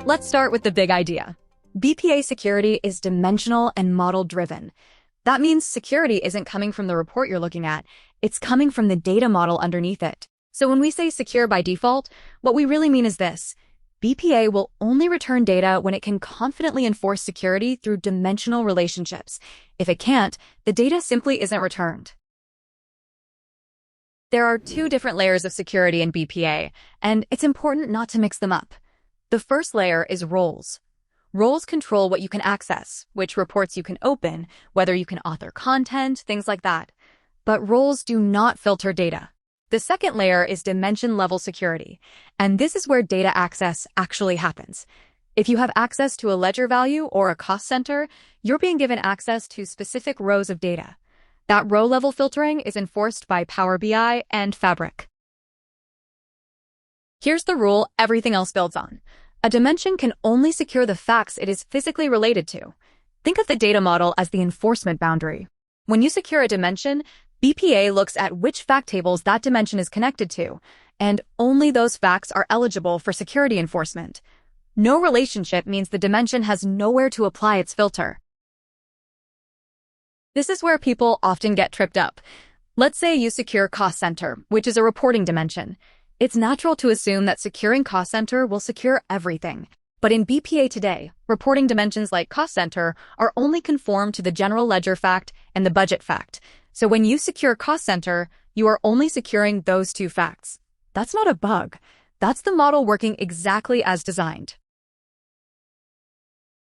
Let's start with the big idea. BPA security is dimensional and model-driven. That means security isn't coming from the report you're looking at, it's coming from the data model underneath it. So when we say secure by default, what we really mean is this. BPA will only return data when it can confidently enforce security through dimensional relationships. If it can't, the data simply isn't returned. There are two different layers of security in BPA, and it's important not to mix them up. The first layer is roles. Roles control what you can access, which reports you can open, whether you can author content, things like that. But roles do not filter data. The second layer is dimension-level security, and this is where data access actually happens. If you have access to a ledger value or a cost center, you're being given access to specific rows of data. That row-level filtering is enforced by Power BI and Fabric. Here's the rule everything else builds on. A dimension can only secure the facts it is physically related to. Think of the data model as the enforcement boundary. When you secure a dimension, BPA looks at which fact tables that dimension is connected to, and only those facts are eligible for security enforcement. No relationship means the dimension has nowhere to apply its filter. This is where people often get tripped up. Let's say you secure cost center, which is a reporting dimension. It's natural to assume that securing cost center will secure everything. But in BPA today, reporting dimensions like cost center are only conformed to the general ledger fact and the budget fact. So when you secure cost center, you are only securing those two facts. That's not a bug. That's the model working exactly as designed.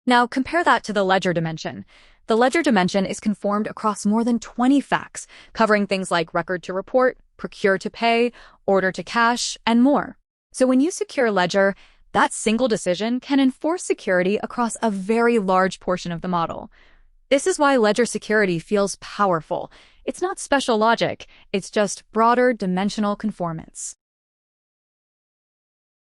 Now compare that to the ledger dimension. The ledger dimension is conformed across more than 20 facts, covering things like record to report, procure to pay, order to cash, and more. So when you secure ledger, that single decision can enforce security across a very large portion of the model. This is why ledger security feels powerful. It's not special logic, it's just broader dimensional conformance.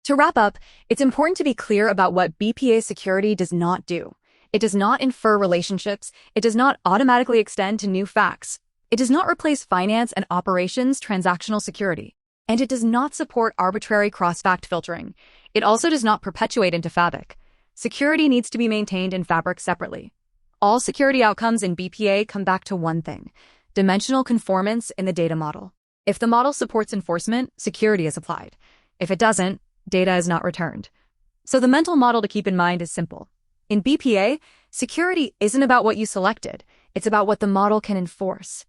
To wrap up, it's important to be clear about what BPA security does not do. It does not infer relationships, it does not automatically extend to new facts. It does not replace finance and operations transactional security. And it does not support arbitrary cross-fact filtering. It also does not perpetuate into Fabric. Security needs to be maintained in Fabric separately. All security outcomes in BPA come back to one thing: dimensional conformance in the data model. If the model supports enforcement, security is applied. If it doesn't, data is not returned. So the mental model to keep in mind is simple. In BPA, security isn't about what you selected. It's about what the model can enforce.